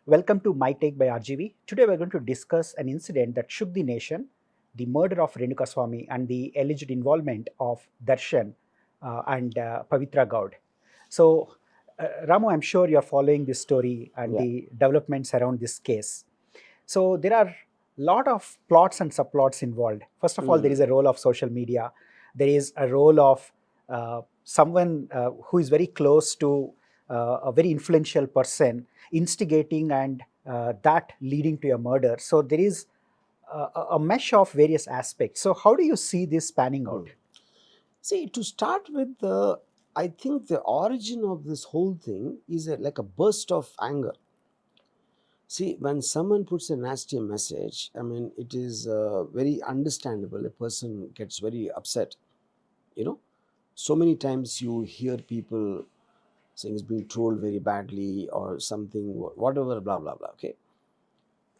Welcome to mytake by RGV. Today we're going to discuss an incident that shook the nation, the murder of Renukaswamy and the alleged involvement of Darshan and Pavithra Gowda. So, Ramu, I'm sure you're following this story and Yeah. the developments around this case. So, there are a lot of plots and subplots involved. First of all, there is a role of social media. There is a role of someone who is very close to a very influential person instigating and that leading to a murder. So there is a mesh of various aspects. So how do you see this panning out? See, to start with, I think the origin of this whole thing is like a burst of anger. See, when someone puts a nasty message, I mean, it is very understandable. A person gets very upset. You know, so many times you hear people saying it's being trolled very badly or something, whatever, blah, blah, blah. Okay.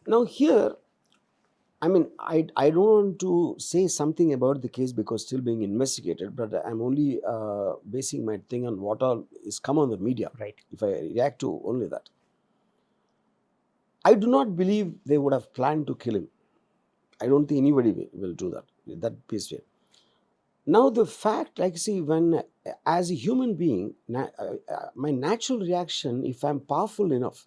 Now, here, I mean, I don't want to say something about the case because still being investigated, but I'm only basing my thing on what all is come on the media. Right. If I react to only that, I do not believe they would have planned to kill him. I don't think anybody will do that. That piece way. Now the fact, like, see, when as a human being, my natural reaction, if I'm powerful enough,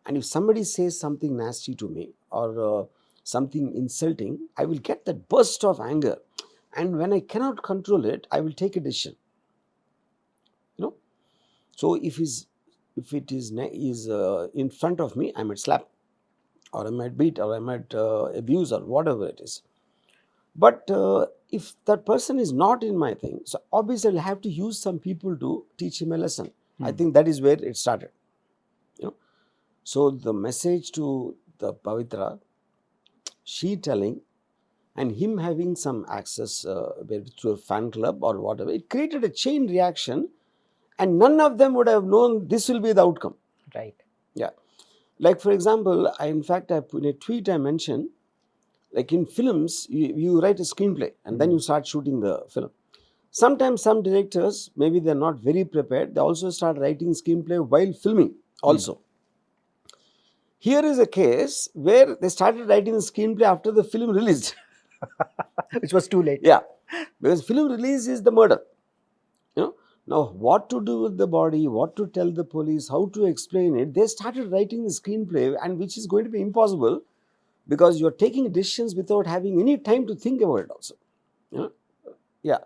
and if somebody says something nasty to me or something insulting, I will get that burst of anger. And when I cannot control it, I will take a decision. You know, so if it is in front of me, I might slap, or I might beat, or I might abuse, or whatever it is. But if that person is not in my thing, so obviously I'll have to use some people to teach him a lesson. I think that is where it started. You know, so the message to the Pavitra, she telling, and him having some access to a fan club or whatever, it created a chain reaction, and none of them would have known this will be the outcome. Right. Yeah. Like, for example, in a tweet I mentioned, like in films, you write a screenplay and then you start shooting the film. Sometimes some directors, maybe they're not very prepared, they also start writing screenplay while filming also. Here is a case where they started writing the screenplay after the film released. Which was too late. Yeah, because film release is the murder. You know, now what to do with the body, what to tell the police, how to explain it. They started writing the screenplay, and which is going to be impossible because you're taking decisions without having any time to think about it also. You know? Yeah.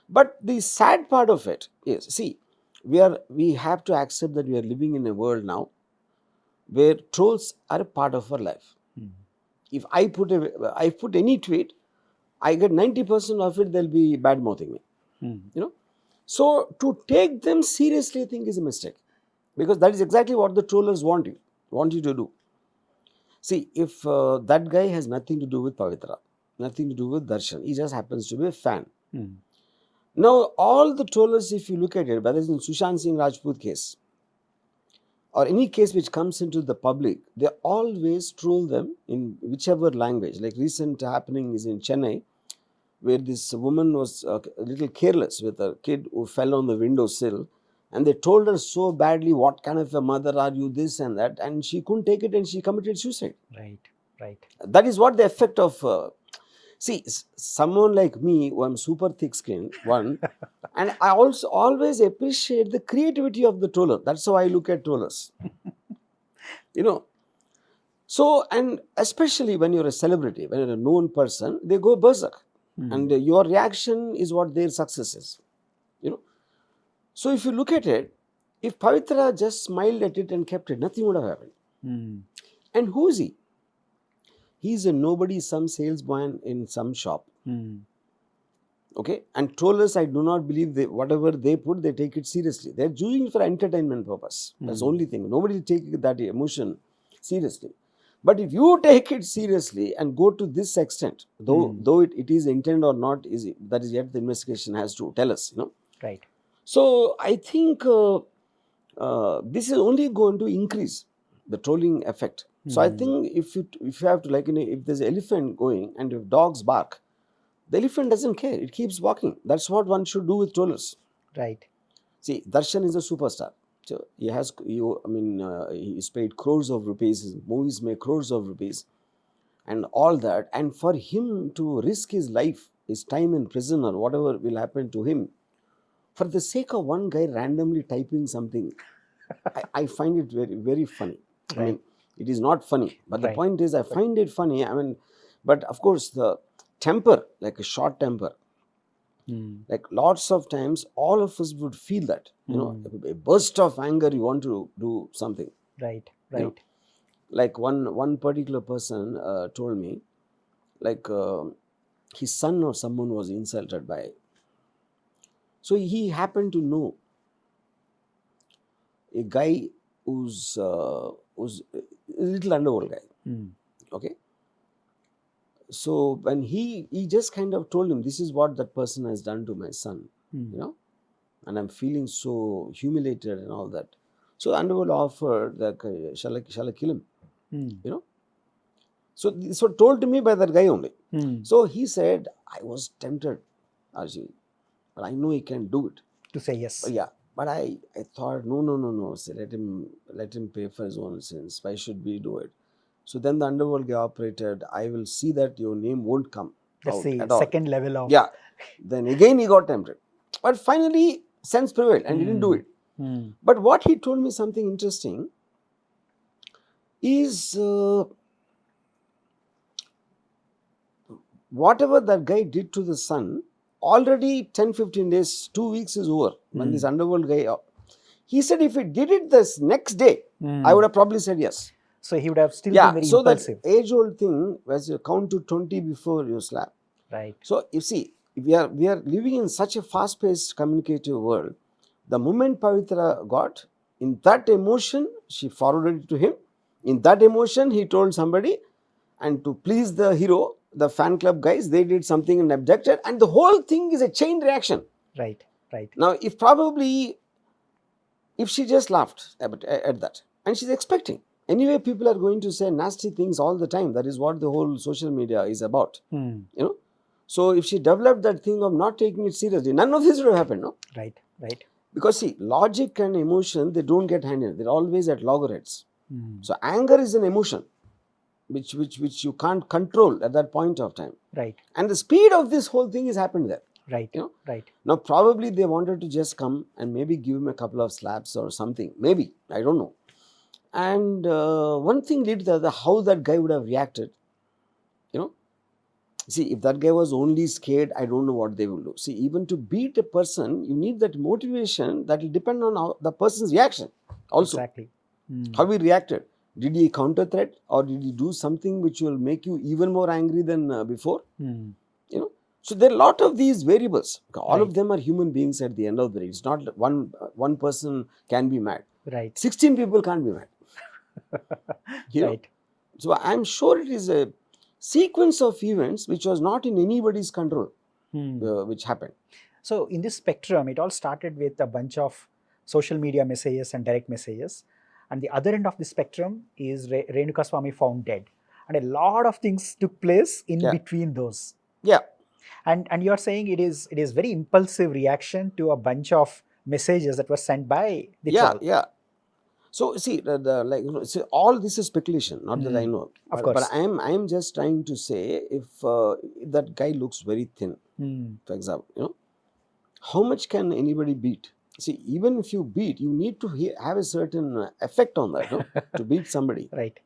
But the sad part of it is, see, we have to accept that we are living in a world now where trolls are a part of our life. If I put any tweet, I get 90% of it, they'll be bad mouthing me. You know, so to take them seriously, I think is a mistake, because that is exactly what the trollers want you to do. See, if that guy has nothing to do with Pavitra, nothing to do with Darshan, he just happens to be a fan. Now, all the trollers, if you look at it, whether it's in Sushant Singh Rajput case or any case which comes into the public, they always troll them in whichever language. Like recent happening is in Chennai, where this woman was a little careless with a kid who fell on the windowsill, and they told her so badly, what kind of a mother are you, this and that, and she couldn't take it and she committed suicide. Right. That is what the effect of see, someone like me who I'm super thick skinned, one, and I also always appreciate the creativity of the troller. That's how I look at trollers. You know, so, and especially when you're a celebrity, when you're a known person, they go berserk. And your reaction is what their success is. You know, so if you look at it, if Pavitra just smiled at it and kept it, nothing would have happened. And who is he? He's a nobody, some salesman in some shop. Okay, and trollers, I do not believe whatever they put, they take it seriously. They're doing it for entertainment purpose. That's the only thing. Nobody take that emotion seriously. But if you take it seriously and go to this extent, though it is intent or not, that is yet the investigation has to tell us. You know. Right. So I think this is only going to increase the trolling effect. So I think if you have to, like, if there's an elephant going and if dogs bark, the elephant doesn't care. It keeps walking. That's what one should do with trollers. Right. See, Darshan is a superstar. So he has, he's paid crores of rupees, his movies make crores of rupees and all that. And for him to risk his life, his time in prison or whatever will happen to him, for the sake of one guy randomly typing something, I find it very, very funny. I Right. mean, it is not funny, but the Right. point is, I find it funny. I mean, but of course, the temper, like a short temper, like lots of times, all of us would feel that, a burst of anger, you want to do something. Right. You know, Right. like one particular person told me, like his son or someone was insulted by. So he happened to know a guy who's a little underworld guy. Okay. So when he just kind of told him, this is what that person has done to my son, and I'm feeling so humiliated and all that. So underworld offered that, shall I kill him? So this was told to me by that guy only. So he said, I was tempted, Arjun, but I know he can do it. To say yes. But yeah, but I thought, no. So let him pay for his own sins. Why should we do it? So then the underworld guy operated. I will see that your name won't come That's out the at all. second level of. Yeah. Then again he got tempted, but finally sense prevailed and he didn't do it. But what he told me something interesting is whatever that guy did to the son, already 10-15 days, 2 weeks is over. When this underworld guy, he said if he did it this next day, I would have probably said yes. So he would have still been very so impulsive. that age-old thing was you count to 20 before you slap. Right. So you see, we are living in such a fast-paced communicative world. The moment Pavithra got, in that emotion, she forwarded it to him. In that emotion, he told somebody, and to please the hero, the fan club guys, they did something and objected, and the whole thing is a chain reaction. Right. Right. Now, if she just laughed at that, and she's expecting. Anyway, people are going to say nasty things all the time. That is what the whole social media is about. So if she developed that thing of not taking it seriously, none of this would have happened, no? Right. Right. Because see, logic and emotion, they don't get hand in hand. They're always at loggerheads. So anger is an emotion which you can't control at that point of time. Right. And the speed of this whole thing has happened there. Right. Right. Now probably they wanted to just come and maybe give him a couple of slaps or something. Maybe. I don't know. And one thing led to the other, how that guy would have reacted. See, if that guy was only scared, I don't know what they will do. See, even to beat a person, you need that motivation that will depend on how the person's reaction also. Exactly. How he reacted. Did he counter threat or did he do something which will make you even more angry than before? So there are a lot of these variables. All of them are human beings at the end of the day. It's not one person can be mad. Right. 16 people can't be mad. Right. So I'm sure it is a sequence of events which was not in anybody's control, which happened. So in this spectrum, it all started with a bunch of social media messages and direct messages. And the other end of the spectrum is Renukaswamy found dead. And a lot of things took place in between those. Yeah. And you're saying it is very impulsive reaction to a bunch of messages that were sent by the troll. Yeah. So see, all this is speculation. Not that I know, of course. But I am just trying to say if that guy looks very thin, for example, how much can anybody beat? See, even if you beat, you need to have a certain effect on that, to beat somebody. Right.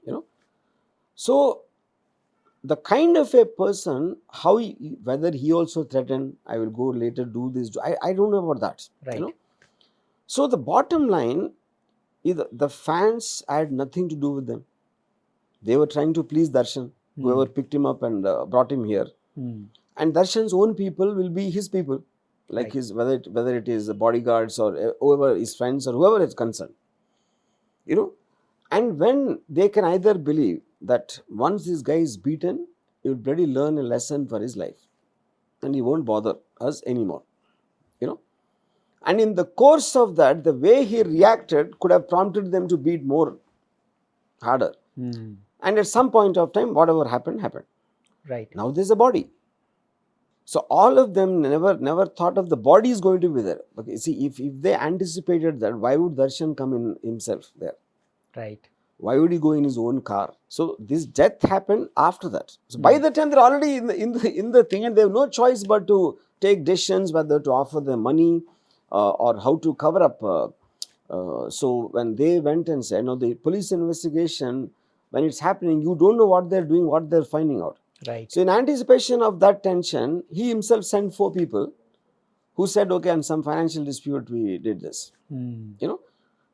So the kind of a person, whether he also threatened, I will go later do this. I don't know about that. Right. So the bottom line. The fans had nothing to do with them. They were trying to please Darshan, whoever picked him up and brought him here. And Darshan's own people will be his people, like his whether it is the bodyguards or whoever his friends or whoever is concerned. And when they can either believe that once this guy is beaten, he will bloody learn a lesson for his life, and he won't bother us anymore. And in the course of that, the way he reacted could have prompted them to beat more harder. And at some point of time, whatever happened. Right. Now there's a body. So all of them never thought of the body is going to be there. Okay, see, if they anticipated that, why would Darshan come in himself there? Right. Why would he go in his own car? So this death happened after that. So by the time they're already in the thing, and they have no choice but to take decisions whether to offer them money or how to cover up. So when they went and said, no, the police investigation, when it's happening, you don't know what they're doing, what they're finding out. Right. So in anticipation of that tension, he himself sent 4 people who said, okay, on some financial dispute, we did this.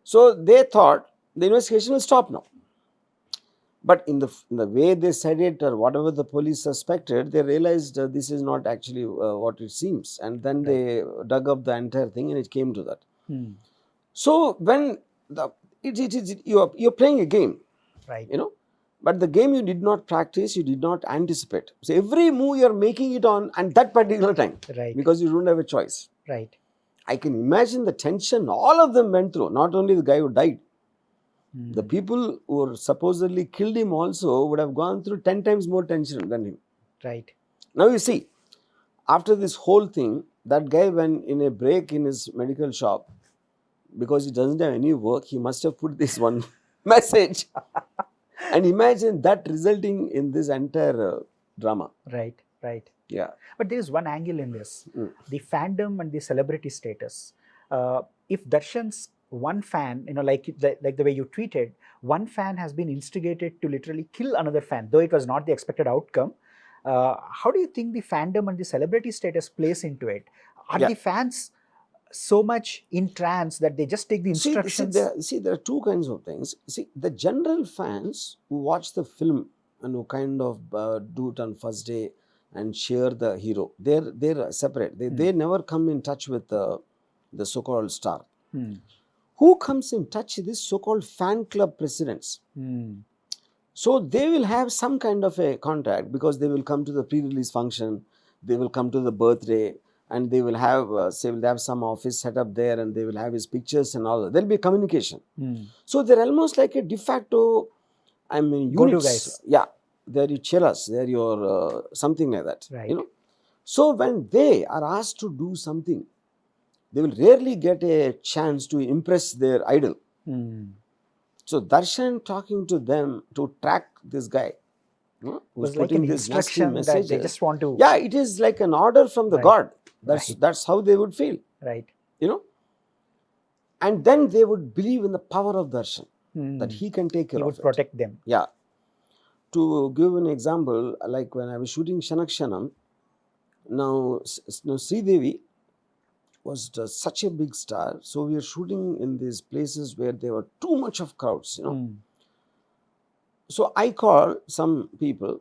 So they thought the investigation will stop now. But in the way they said it, or whatever the police suspected, they realized this is not actually what it seems. And then they dug up the entire thing, and it came to that. So when you're playing a game, Right. but the game you did not practice, you did not anticipate. So every move you're making it on at that particular time, Right. because you don't have a choice. Right. I can imagine the tension all of them went through. Not only the guy who died, the people who were supposedly killed him also would have gone through 10 times more tension than him. Right. Now you see, after this whole thing, that guy went in a break in his medical shop, because he doesn't have any work, he must have put this one message. And imagine that resulting in this entire drama. Right. Right. Yeah. But there is one angle in this, the fandom and the celebrity status. If Darshan's one fan, like the way you tweeted, one fan has been instigated to literally kill another fan, though it was not the expected outcome. How do you think the fandom and the celebrity status plays into it? Are the fans so much in trance that they just take the instructions? See, there are two kinds of things. See, the general fans who watch the film and who kind of do it on first day and cheer the hero, they're separate. They never come in touch with the so-called star. Who comes in touch with these so-called fan club presidents? So they will have some kind of a contact, because they will come to the pre-release function, they will come to the birthday, and they will have some office set up there, and they will have his pictures and all that. There'll be communication. So they're almost like a de facto, units. Go-to guys. Yeah, they're your chelas, they're your something like that. Right. So when they are asked to do something, they will rarely get a chance to impress their idol. So Darshan talking to them to track this guy, who's was like putting an this nasty instruction that messages. they just want to. Yeah, it is like an order from the God. That's how they would feel. Right. And then they would believe in the power of Darshan, that he can take care of it. He would protect them. Yeah. To give an example, like when I was shooting Shanakshanam, now Sridevi was such a big star. So we were shooting in these places where there were too much of crowds, So I called some people,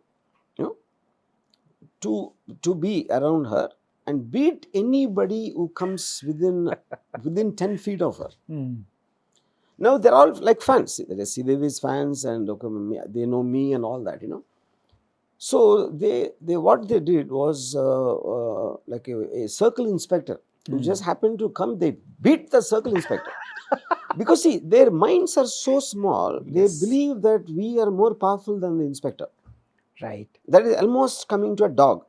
to be around her and beat anybody who comes within 10 feet of her. Now they're all like fans. There are Sridevi's fans, and they know me and all that, So they what they did was like a circle inspector who just happened to come. They beat the circle inspector. Because see, their minds are so small, they believe that we are more powerful than the inspector. Right. That is almost coming to a dog.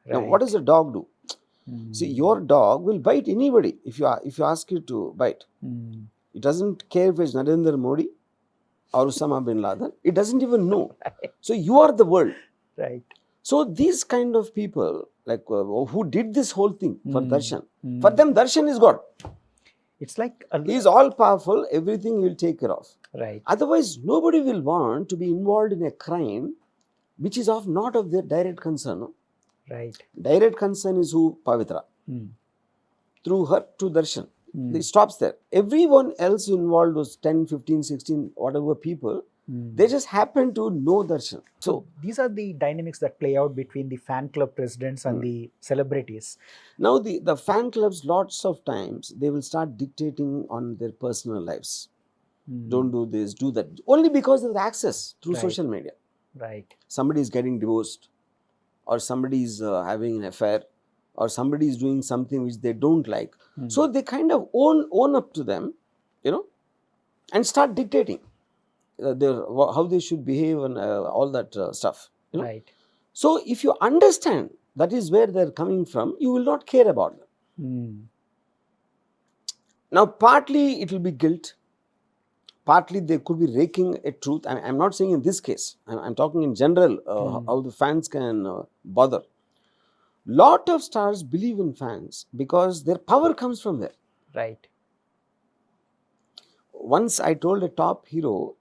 Right. Now, what does a dog do? See, your dog will bite anybody if you ask it to bite. It doesn't care if it's Narendra Modi or Osama bin Laden. It doesn't even know. So you are the world. Right. So these kind of people, like who did this whole thing for Darshan, for them Darshan is God. It's like He is all powerful. Everything he will take care of. Right. Otherwise, nobody will want to be involved in a crime which is not of their direct concern. No? Right. Direct concern is who? Pavithra. Through her to Darshan. It stops there. Everyone else involved was 10, 15, 16, whatever people. They just happen to know Darshan. So these are the dynamics that play out between the fan club presidents and the celebrities. Now the fan clubs, lots of times, they will start dictating on their personal lives. Don't do this, do that. Only because of the access through social media. Right. Somebody is getting divorced, or somebody is having an affair, or somebody is doing something which they don't like. So they kind of own up to them, and start dictating how they should behave and all that stuff. Right. So if you understand that is where they're coming from, you will not care about them. Now, partly it will be guilt, partly they could be raking a truth. I'm not saying in this case, I'm talking in general, how the fans can bother. Lot of stars believe in fans because their power comes from there. Right. Once I told a top hero,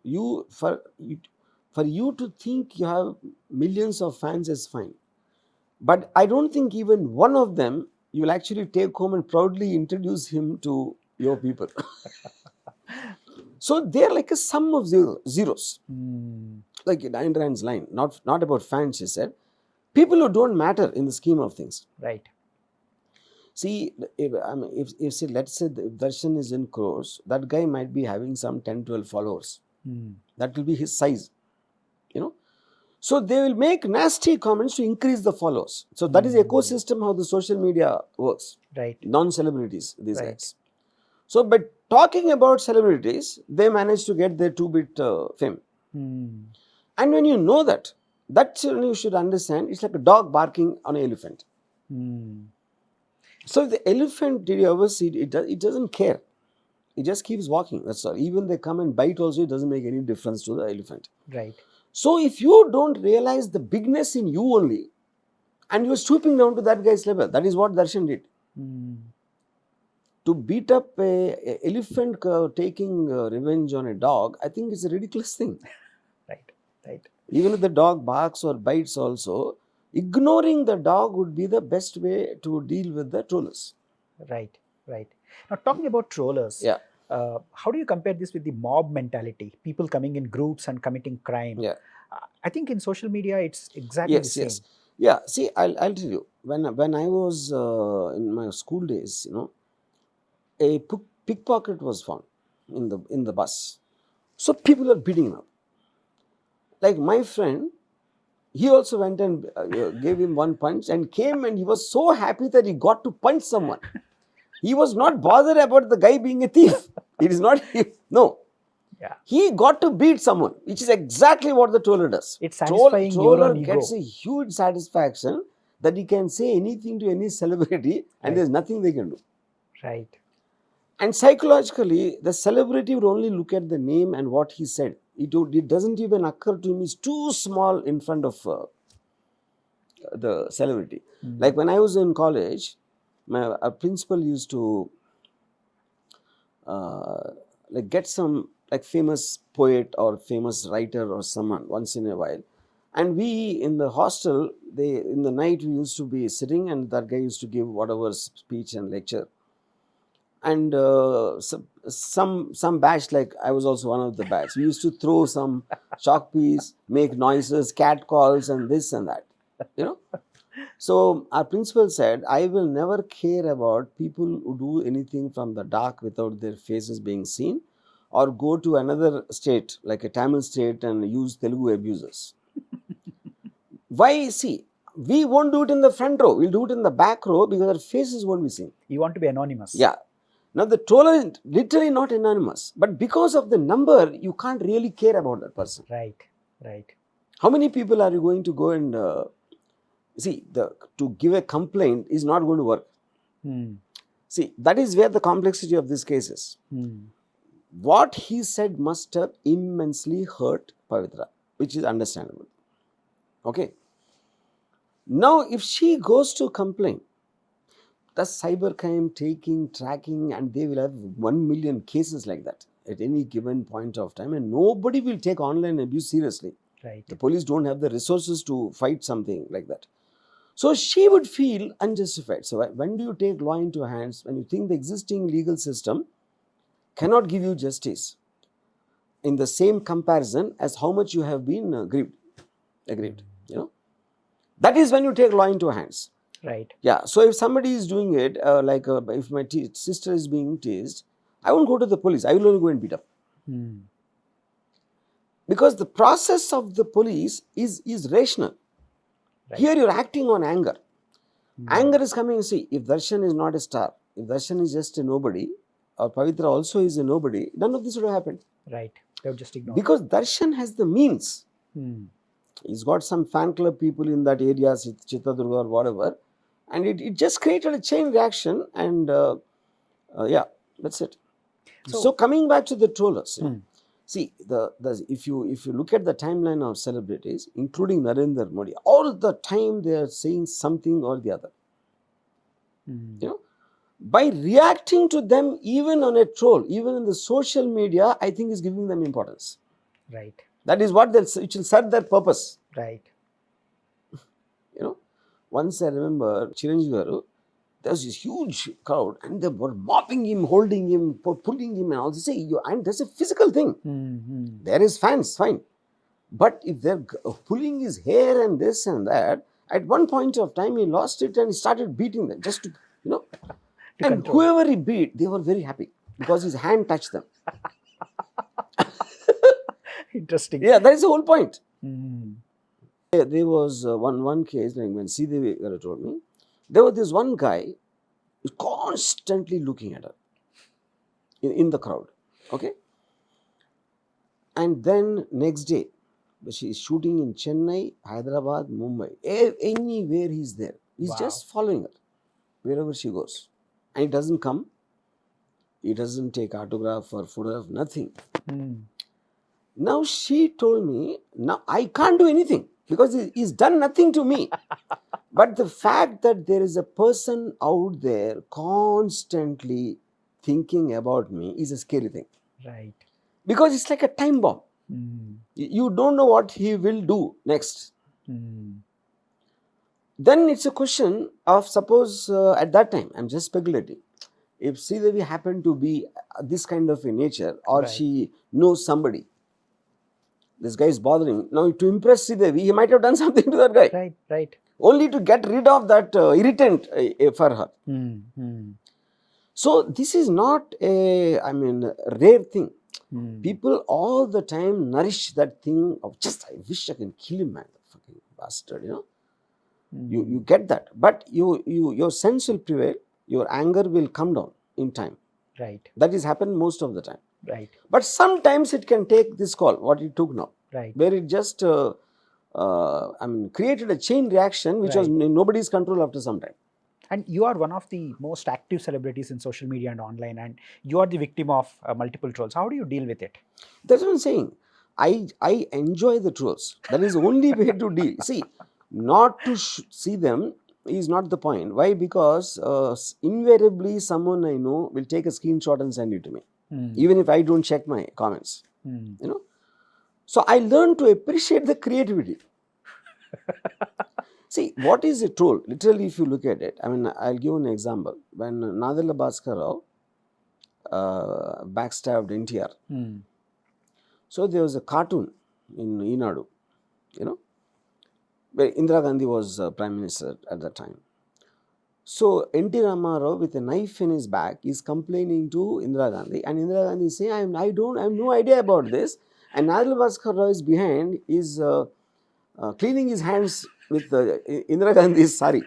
for you to think you have millions of fans is fine, but I don't think even one of them you will actually take home and proudly introduce him to your people. So they are like a sum of zeros. Like in Ayn Rand's line, not about fans, she said, people who don't matter in the scheme of things. Right. See, if let's say Darshan is in crores, that guy might be having some 10, 12 followers. That will be his size, So they will make nasty comments to increase the followers. So that is ecosystem how the social media works. Right. Non-celebrities, these guys. So, but talking about celebrities, they manage to get their 2-bit fame. And when you know that, that's when you should understand, it's like a dog barking on an elephant. So the elephant, did you ever see it? It doesn't care. It just keeps walking. That's all. Even they come and bite also, it doesn't make any difference to the elephant. Right. So if you don't realize the bigness in you only, and you're stooping down to that guy's level, that is what Darshan did. To beat up a elephant taking revenge on a dog, I think it's a ridiculous thing. Right. Even if the dog barks or bites also, ignoring the dog would be the best way to deal with the trollers. Right. Now, talking about trollers, how do you compare this with the mob mentality? People coming in groups and committing crime. I think in social media, it's exactly the same. Yeah, see, I'll tell you, when I was in my school days, a pickpocket was found in the bus. So people are beating him up. Like my friend, he also went and gave him one punch and came, and he was so happy that he got to punch someone. He was not bothered about the guy being a thief. It is not him. No. Yeah. He got to beat someone, which is exactly what the troller does. It's satisfying your own ego. Gets a huge satisfaction that he can say anything to any celebrity and there's nothing they can do. Right. And psychologically, the celebrity would only look at the name and what he said. It doesn't even occur to him, he's too small in front of the celebrity. Like when I was in college, my principal used to get some famous poet or famous writer or someone once in a while. And we in the hostel, in the night we used to be sitting and that guy used to give whatever speech and lecture. And some batch, like I was also one of the batch, we used to throw some chalk piece, make noises, cat calls and this and that, So our principal said, I will never care about people who do anything from the dark without their faces being seen, or go to another state, like a Tamil state, and use Telugu abusers. Why? See, we won't do it in the front row. We'll do it in the back row because our faces won't be seen. You want to be anonymous. Yeah. Now, the troller is literally not anonymous, but because of the number, you can't really care about that person. Right. How many people are you going to go and see? To give a complaint is not going to work. See, that is where the complexity of this case is. What he said must have immensely hurt Pavithra, which is understandable. Okay. Now, if she goes to complain, the cybercrime tracking, and they will have 1 million cases like that at any given point of time, and nobody will take online abuse seriously. Right. The police don't have the resources to fight something like that. So she would feel unjustified. So when do you take law into hands? When you think the existing legal system cannot give you justice in the same comparison as how much you have been aggrieved. That is when you take law into hands. Right. Yeah. So if somebody is doing it, if my sister is being teased, I won't go to the police. I will only go and beat up. Because the process of the police is rational. Right. Here you're acting on anger. Anger is coming, see, if Darshan is not a star, if Darshan is just a nobody, or Pavithra also is a nobody, none of this would have happened. Right. They would just ignore. Because Darshan has the means. He's got some fan club people in that area, Chitradurga or whatever, and it just created a chain reaction, and yeah, that's it. So coming back to the trollers, see, if you look at the timeline of celebrities, including Narendra Modi, all the time they are saying something or the other. You know, by reacting to them, even on a troll, even in the social media, I think is giving them importance. Right. That is what it will serve their purpose. Right. You know, once I remember Chiranjeevi garu, there was this huge crowd and they were mopping him, holding him, pulling him, and all this. And that's a physical thing. There is fans, fine. But if they're pulling his hair and this and that, at one point of time he lost it and he started beating them just to, you know. And control. Whoever he beat, they were very happy because his hand touched them. Interesting. Yeah, that is the whole point. There was one case, like when Sridevi garu told me, there was this one guy constantly looking at her in the crowd, okay? And then next day, she is shooting in Chennai, Hyderabad, Mumbai, anywhere he's there. He's just following her wherever she goes. And he doesn't come, he doesn't take autograph or photograph, nothing. Now she told me, now I can't do anything because he's done nothing to me. But the fact that there is a person out there constantly thinking about me is a scary thing. Right. Because it's like a time bomb. You don't know what he will do next. Then it's a question of, suppose at that time, I'm just speculating, if Sridevi happened to be this kind of a nature, or she knows somebody, this guy is bothering. Now, to impress Sridevi, he might have done something to that guy. Right, right. Only to get rid of that irritant for her. So, this is not a, rare thing. People all the time nourish that thing of just, I wish I can kill him, man, the fucking bastard, you know. You get that. But your sense will prevail, your anger will come down in time. Right. That is happened most of the time. Right. But sometimes it can take this call, what it took now. Right. Where it just created a chain reaction which was in nobody's control after some time. And you are one of the most active celebrities in social media and online, and you are the victim of multiple trolls. How do you deal with it? That's what I'm saying. I enjoy the trolls. That is the only way to deal. See, not to see them is not the point. Why? Because invariably someone I know will take a screenshot and send it to me. Even if I don't check my comments. You know. So I learned to appreciate the creativity. See, what is a troll? Literally, if you look at it, I'll give an example. When Nadala Bhaskar Rao backstabbed NTR, so there was a cartoon in Inadu, you know, where Indira Gandhi was Prime Minister at that time. So, N.T. Ramarao with a knife in his back is complaining to Indira Gandhi, and Indira Gandhi is saying, I have no idea about this. And Nadala Bhaskar Rao is behind, is cleaning his hands with Indira Gandhi's sari.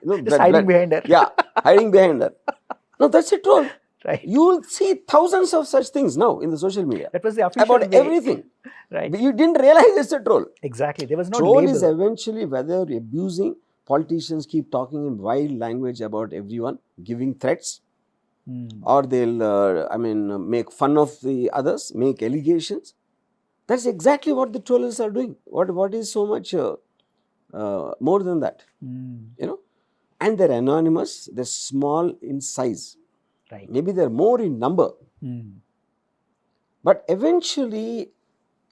Just hiding behind her. Yeah, hiding behind her. No, that's a troll. Right. You will see thousands of such things now in the social media. That was the official about way. Everything. Right. You didn't realize it's a troll. Exactly. There was no troll label. Is eventually whether abusing. Politicians keep talking in wild language about everyone, giving threats, or they'll, make fun of the others, make allegations. That's exactly what the trollers are doing. What is so much more than that? You know, and they're anonymous. They're small in size. Right. Maybe they're more in number. But eventually,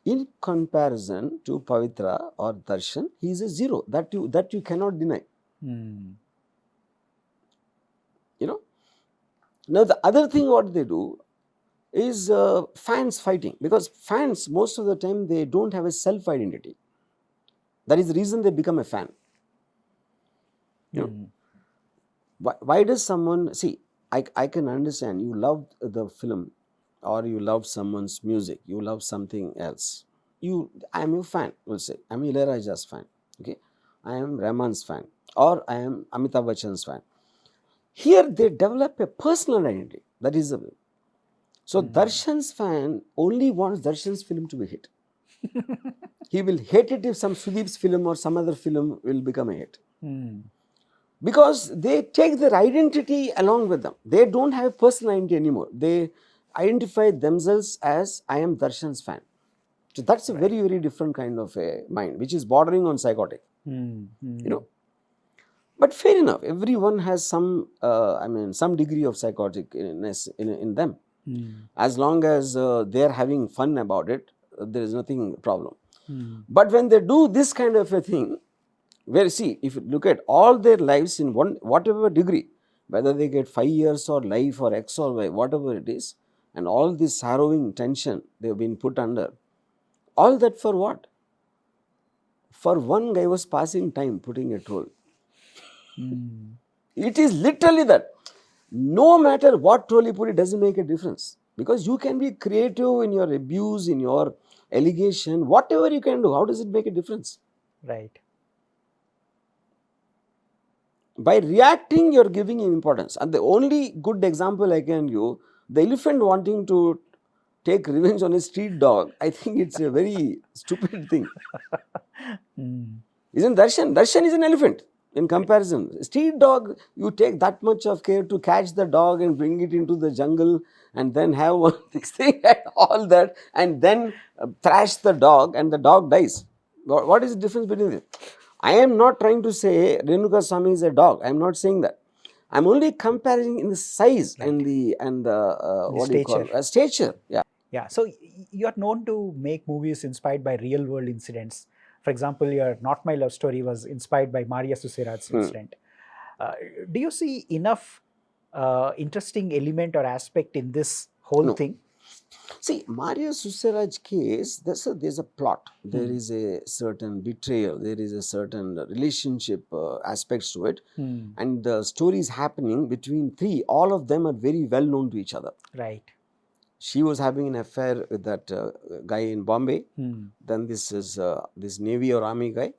in comparison to Pavithra or Darshan, he is a zero. That you cannot deny. You know. Now the other thing what they do is fans fighting, because fans most of the time they don't have a self-identity. That is the reason they become a fan. You know. Why does someone see? I can understand you loved the film, or you love someone's music, you love something else. I am your fan, we'll say. I am Ilayaraja's fan. Okay, I am Rahman's fan, or I am Amitabh Bachchan's fan. Here they develop a personal identity. That is the way. So Darshan's fan only wants Darshan's film to be hit. He will hate it if some Sudeep's film or some other film will become a hit. Hmm. Because they take their identity along with them. They don't have personal identity anymore. They identify themselves as, I am Darshan's fan. So that's a very, very different kind of a mind, which is bordering on psychotic. You know. But fair enough, everyone has some, some degree of psychoticness in them. As long as they are having fun about it, there is nothing problem. But when they do this kind of a thing, where see, if you look at all their lives in whatever degree, whether they get 5 years or life or X or Y, whatever it is, and all this harrowing tension they have been put under, all that for what? For one guy was passing time putting a troll. It is literally that. No matter what troll you put, it doesn't make a difference. Because you can be creative in your abuse, in your allegation, whatever you can do. How does it make a difference? Right. By reacting, you are giving him importance. And the only good example I can give, the elephant wanting to take revenge on a street dog, I think it's a very stupid thing. Isn't Darshan? Darshan is an elephant in comparison. Street dog, you take that much of care to catch the dog and bring it into the jungle and then have this thing and all that and then thrash the dog and the dog dies. What is the difference between this? I am not trying to say Renukaswamy is a dog. I am not saying that. I am only comparing in the size and the what do you call it? Stature. Yeah. Yeah. So you are known to make movies inspired by real world incidents. For example, your Not My Love Story was inspired by Maria Susiraj's incident. Do you see enough interesting element or aspect in this whole thing? See, Maria Susiraj case, there's a plot. There is a certain betrayal. There is a certain relationship aspects to it. And the story is happening between three. All of them are very well known to each other. Right. She was having an affair with that guy in Bombay. Then this is this Navy or Army guy.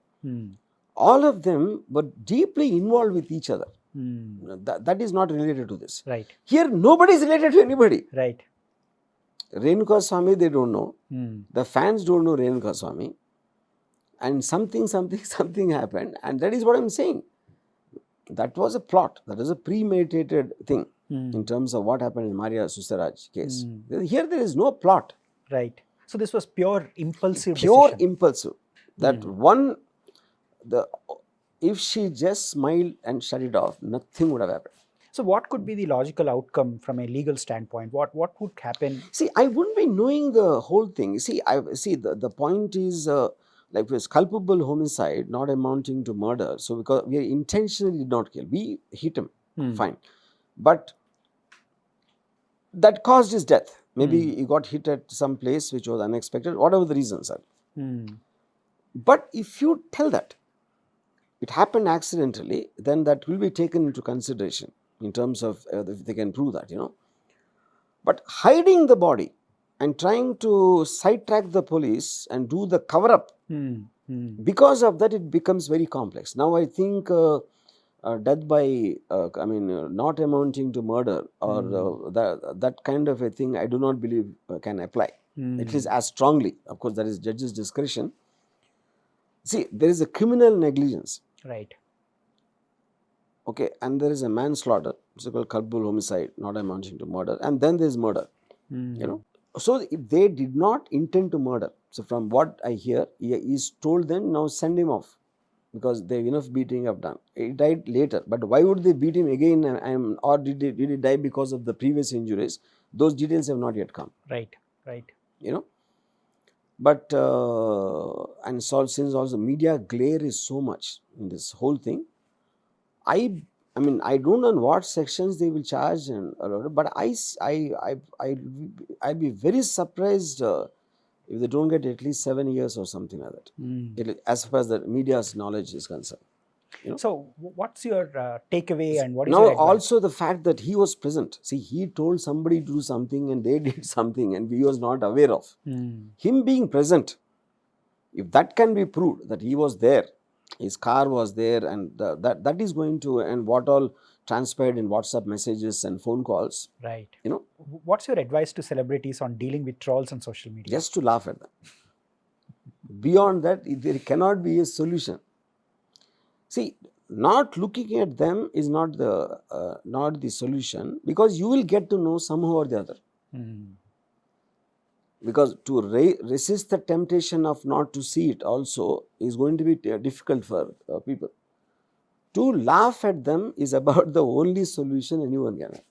All of them were deeply involved with each other. That is not related to this. Right. Here, nobody is related to anybody. Right. Renukaswamy, they don't know. The fans don't know Renukaswamy. And something happened. And that is what I'm saying. That was a plot. That is a premeditated thing in terms of what happened in Maria Susiraj case. Here there is no plot. Right. So this was pure impulsive Pure decision. impulsive. That if she just smiled and shut it off, nothing would have happened. So what could be the logical outcome from a legal standpoint? What would happen? See, I wouldn't be knowing the whole thing. See, the point is like it was culpable homicide, not amounting to murder. So because we intentionally did not kill, we hit him, fine. But that caused his death. Maybe he got hit at some place which was unexpected, whatever the reasons are. But if you tell that it happened accidentally, then that will be taken into consideration in terms of if they can prove that, But hiding the body and trying to sidetrack the police and do the cover up, because of that it becomes very complex. Now I think death by, not amounting to murder or that kind of a thing, I do not believe can apply. At least as strongly. Of course, that is judge's discretion. See, there is a criminal negligence. Right. Okay, and there is a manslaughter, it's called culpable homicide, not amounting to murder, and then there is murder. So if they did not intend to murder, so from what I hear, he's told them now send him off because they have enough beating have done. He died later, but why would they beat him again? Or did he die because of the previous injuries? Those details have not yet come. Right. But and so since also media glare is so much in this whole thing, I don't know what sections they will charge but I'd be very surprised if they don't get at least 7 years or something like that. As far as the media's knowledge is concerned. So what's your takeaway and what is now your advice? Also the fact that he was present. See, he told somebody to do something and they did something and he was not aware of. Him being present, if that can be proved that he was there, his car was there, and that is going to, and what all transpired in WhatsApp messages and phone calls. Right. What's your advice to celebrities on dealing with trolls on social media? Just to laugh at them. Beyond that, there cannot be a solution. See, not looking at them is not the solution, because you will get to know somehow or the other. Because to resist the temptation of not to see it also is going to be difficult for people. To laugh at them is about the only solution anyone can have.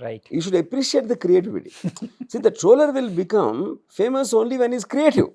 Right. You should appreciate the creativity. See, the troller will become famous only when he's creative.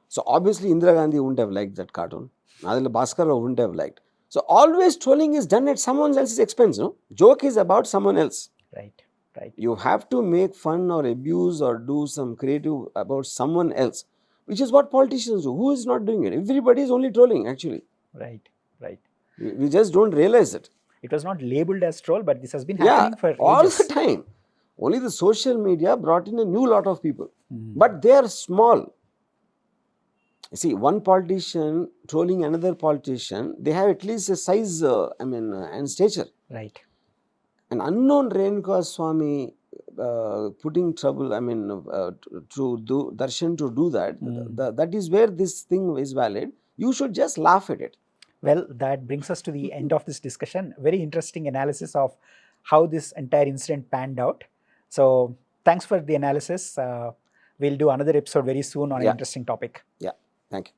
So obviously Indira Gandhi wouldn't have liked that cartoon. Adila Bhaskara wouldn't have liked. So always trolling is done at someone else's expense. No? Joke is about someone else. Right. Right. You have to make fun or abuse or do some creative about someone else, which is what politicians do. Who is not doing it? Everybody is only trolling actually. Right. Right. We just don't realize it. It was not labeled as troll, but this has been happening for all ages. the time. Only the social media brought in a new lot of people. But they are small. See, one politician trolling another politician, they have at least a size, and stature. Right. An unknown Renukaswamy putting trouble, to do Darshan to do that, that is where this thing is valid. You should just laugh at it. Well, that brings us to the end of this discussion. Very interesting analysis of how this entire incident panned out. So, thanks for the analysis. We'll do another episode very soon on an interesting topic. Yeah, thank you.